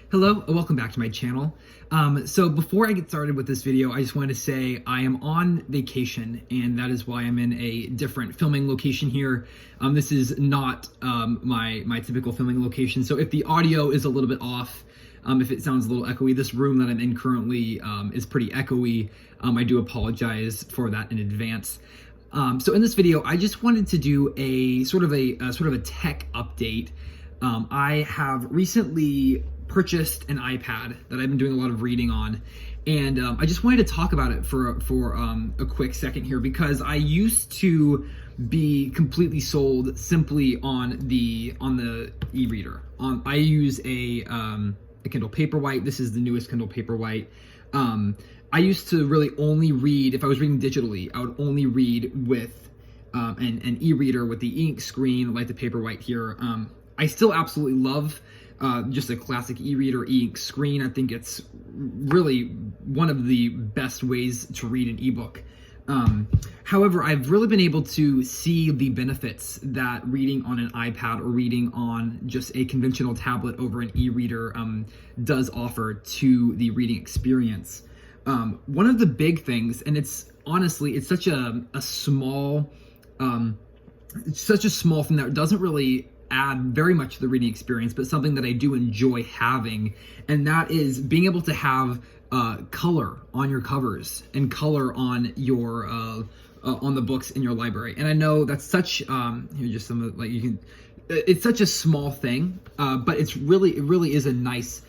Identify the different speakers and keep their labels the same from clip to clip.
Speaker 1: Hello and welcome back to my channel. So before I get started with this video, I just wanted to say I am on vacation, and that is why I'm in a different filming location here. This is not my typical filming location, so if the audio is a little bit off, if it sounds a little echoey, this room that I'm in currently is pretty echoey. I do apologize for that in advance. So in this video, I just wanted to do a sort of a tech update. I have recently purchased an iPad that I've been doing a lot of reading on, and I just wanted to talk about it for a quick second here, because I used to be completely sold simply on the e-reader. I use a Kindle Paperwhite. This is the newest Kindle Paperwhite. I used to really only read, if I was reading digitally, I would only read with an e-reader with the ink screen like the Paperwhite here. I still absolutely love just a classic e-reader e-ink screen. I think it's really one of the best ways to read an ebook. However, I've really been able to see the benefits that reading on an iPad or reading on just a conventional tablet over an e-reader does offer to the reading experience. One of the big things, and it's honestly, it's such a small, it's such a small thing that doesn't really add very much to the reading experience, but something that I do enjoy having, and that is being able to have color on your covers and color on your on the books in your library. And I know that's such just some of, like, you can, it's such a small thing, but it really is a nice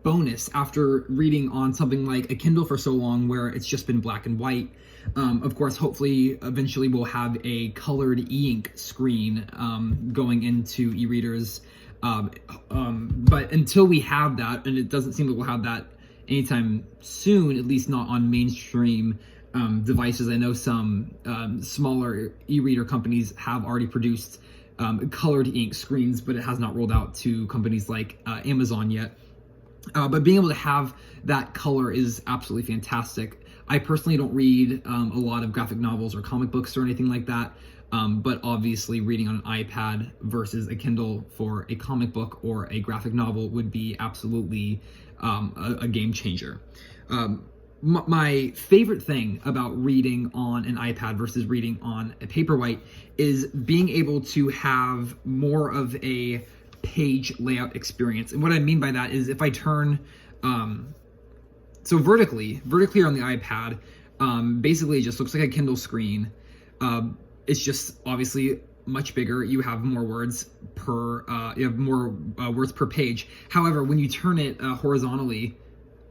Speaker 1: bonus after reading on something like a Kindle for so long where it's just been black and white. Of course, hopefully, eventually we'll have a colored e-ink screen going into e-readers. But until we have that, and it doesn't seem that we'll have that anytime soon, at least not on mainstream devices. I know some smaller e-reader companies have already produced colored ink screens, but it has not rolled out to companies like Amazon yet. But being able to have that color is absolutely fantastic. I personally don't read a lot of graphic novels or comic books or anything like that, but obviously reading on an iPad versus a Kindle for a comic book or a graphic novel would be absolutely a game changer. My favorite thing about reading on an iPad versus reading on a Paperwhite is being able to have more of a page layout experience. And what I mean by that is if I turn so vertically on the iPad, basically it just looks like a Kindle screen. It's just obviously much bigger. You have more words per words per page. However, when you turn it horizontally,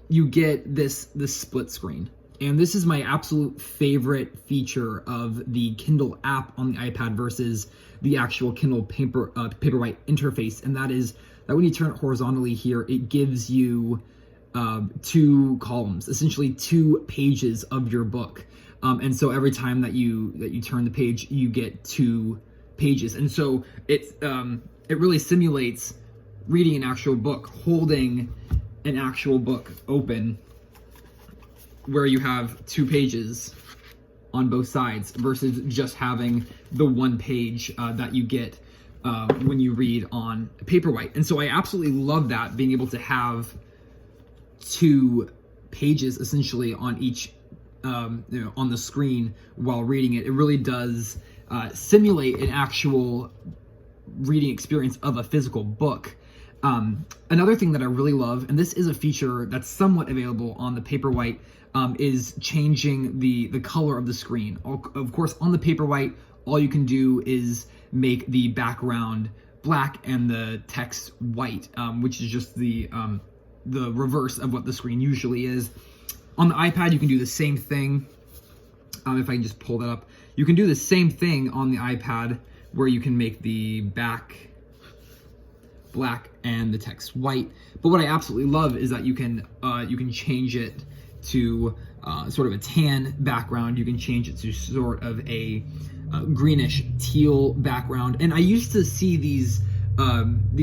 Speaker 1: you get this split screen. And this is my absolute favorite feature of the Kindle app on the iPad versus the actual Kindle Paperwhite interface, and that is that when you turn it horizontally here, it gives you two columns, essentially 2 pages of your book. And so every time that you turn the page, you get 2 pages. And so it really simulates reading an actual book, holding an actual book open, where you have 2 pages on both sides versus just having the 1 page that you get when you read on Paperwhite. And so I absolutely love that, being able to have 2 pages essentially on each on the screen while reading it. It really does simulate an actual reading experience of a physical book. Another thing that I really love, and this is a feature that's somewhat available on the Paperwhite, is changing the color of the screen. Of course, on the Paperwhite, all you can do is make the background black and the text white, which is just the reverse of what the screen usually is. On the iPad, you can do the same thing. If I can just pull that up, you can do the same thing on the iPad, where you can make the back black and the text white. But what I absolutely love is that you can change it to sort of a tan background. You can change it to sort of a greenish teal background. And I used to see these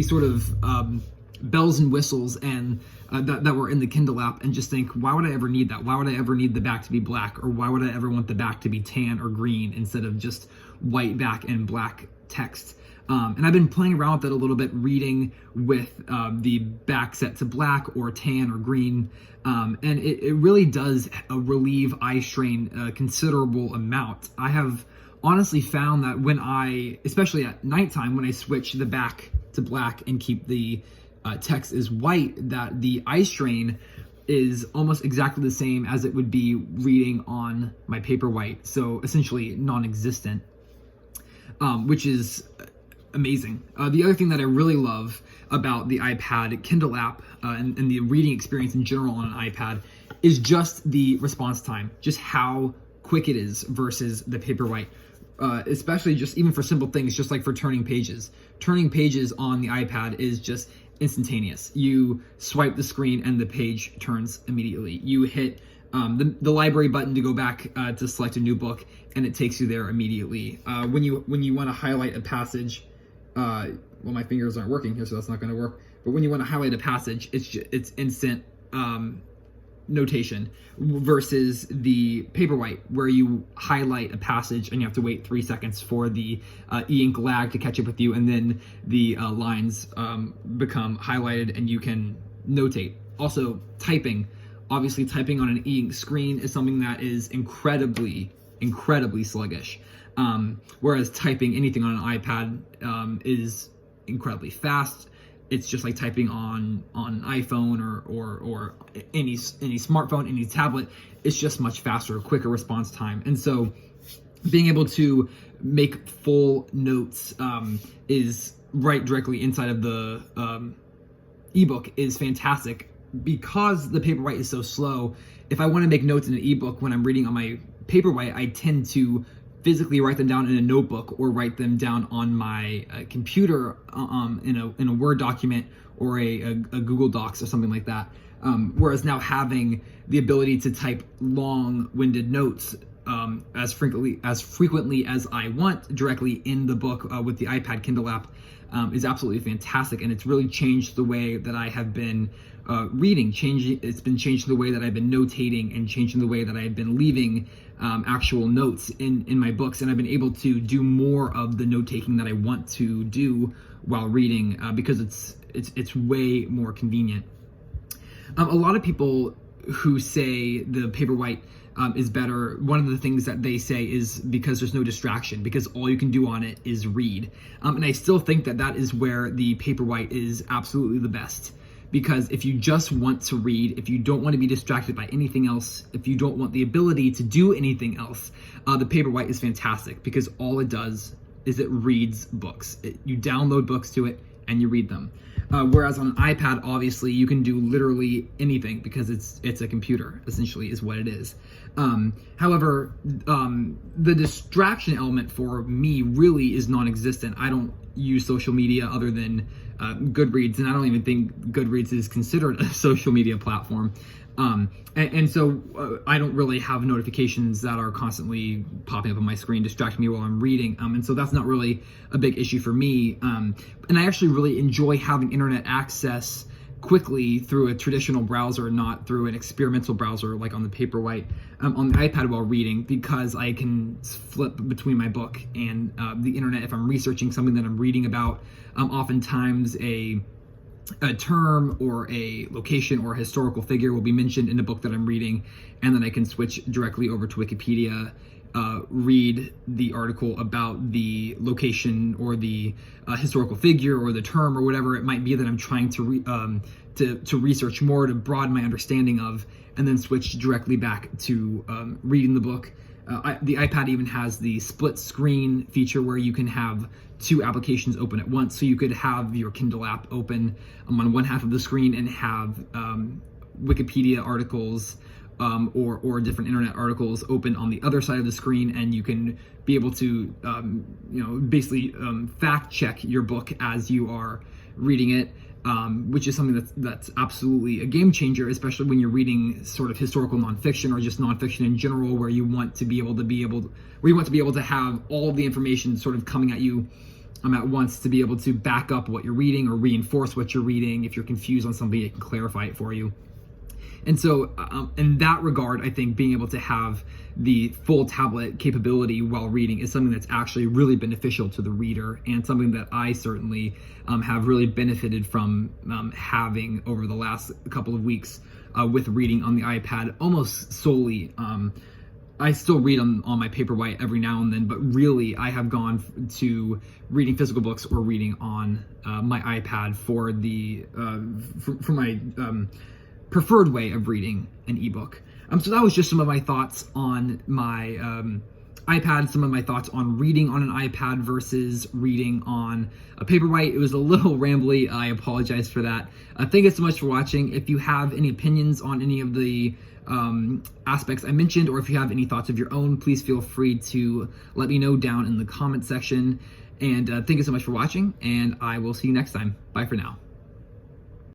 Speaker 1: sort of bells and whistles and that were in the Kindle app, and just think, why would I ever need that? Why would I ever need the back to be black? Or why would I ever want the back to be tan or green instead of just white back and black text? And I've been playing around with it a little bit, reading with the back set to black or tan or green. And it really does relieve eye strain a considerable amount. I have honestly found that when especially at nighttime, when I switch the back to black and keep the text is white, that the eye strain is almost exactly the same as it would be reading on my Paperwhite. So essentially non-existent, which is amazing. The other thing that I really love about the iPad Kindle app and the reading experience in general on an iPad is just the response time, just how quick it is versus the Paperwhite. Especially just even for simple things, just like for turning pages. Turning pages on the iPad is just instantaneous. You swipe the screen and the page turns immediately. You hit the library button to go back to select a new book, and it takes you there immediately. When you want to highlight a passage, well, my fingers aren't working here, so that's not going to work. But when you want to highlight a passage, it's instant notation versus the Paperwhite, where you highlight a passage and you have to wait 3 seconds for the e-ink lag to catch up with you, and then the lines become highlighted and you can notate. Also, typing. Obviously, typing on an e-ink screen is something that is incredibly sluggish, whereas typing anything on an iPad is incredibly fast. It's just like typing on an iPhone or any smartphone, any tablet. It's just much faster, quicker response time. And so being able to make full notes is right directly inside of the ebook is fantastic. Because the Paperwhite is so slow, if I want to make notes in an ebook when I'm reading on my Paperwhite, I tend to physically write them down in a notebook or write them down on my computer in a Word document or a Google Docs or something like that. Whereas now having the ability to type long-winded notes as frequently as I want directly in the book with the iPad Kindle app is absolutely fantastic, and it's really changed the way that I have been reading. It's been changing the way that I've been notating and changing the way that I've been leaving actual notes in my books, and I've been able to do more of the note taking that I want to do while reading because it's way more convenient. A lot of people who say the Paperwhite is better, one of the things that they say is because there's no distraction, because all you can do on it is read. And I still think that is where the Paperwhite is absolutely the best. Because if you just want to read, if you don't want to be distracted by anything else, if you don't want the ability to do anything else, the Paperwhite is fantastic because all it does is it reads books. You download books to it and you read them. Whereas on an iPad, obviously, you can do literally anything because it's a computer, essentially, is what it is. However, the distraction element for me really is non-existent. I don't use social media other than Goodreads, and I don't even think Goodreads is considered a social media platform. And so I don't really have notifications that are constantly popping up on my screen, distracting me while I'm reading. And so that's not really a big issue for me. And I actually really enjoy having internet access quickly through a traditional browser, not through an experimental browser like on the Paperwhite on the iPad while reading, because I can flip between my book and the internet if I'm researching something that I'm reading about. Oftentimes a term or a location or a historical figure will be mentioned in the book that I'm reading, and then I can switch directly over to Wikipedia, read the article about the location or the historical figure or the term or whatever it might be that I'm trying to research more to broaden my understanding of, and then switch directly back to reading the book. The iPad even has the split screen feature where you can have two applications open at once. So you could have your Kindle app open on one half of the screen and have Wikipedia articles or different internet articles open on the other side of the screen, and you can be able to basically fact check your book as you are reading it. Which is something that's absolutely a game changer, especially when you're reading sort of historical nonfiction or just nonfiction in general, where you want to be able to have all of the information sort of coming at you at once to be able to back up what you're reading or reinforce what you're reading. If you're confused on something, it can clarify it for you. And so, in that regard, I think being able to have the full tablet capability while reading is something that's actually really beneficial to the reader, and something that I certainly have really benefited from having over the last couple of weeks with reading on the iPad almost solely. I still read on my Paperwhite every now and then, but really I have gone to reading physical books or reading on my iPad for the for my preferred way of reading an ebook. So that was just some of my thoughts on my iPad, some of my thoughts on reading on an iPad versus reading on a Paperwhite. It was a little rambly. I apologize for that. Thank you so much for watching. If you have any opinions on any of the aspects I mentioned, or if you have any thoughts of your own, please feel free to let me know down in the comment section. And thank you so much for watching, and I will see you next time. Bye for now.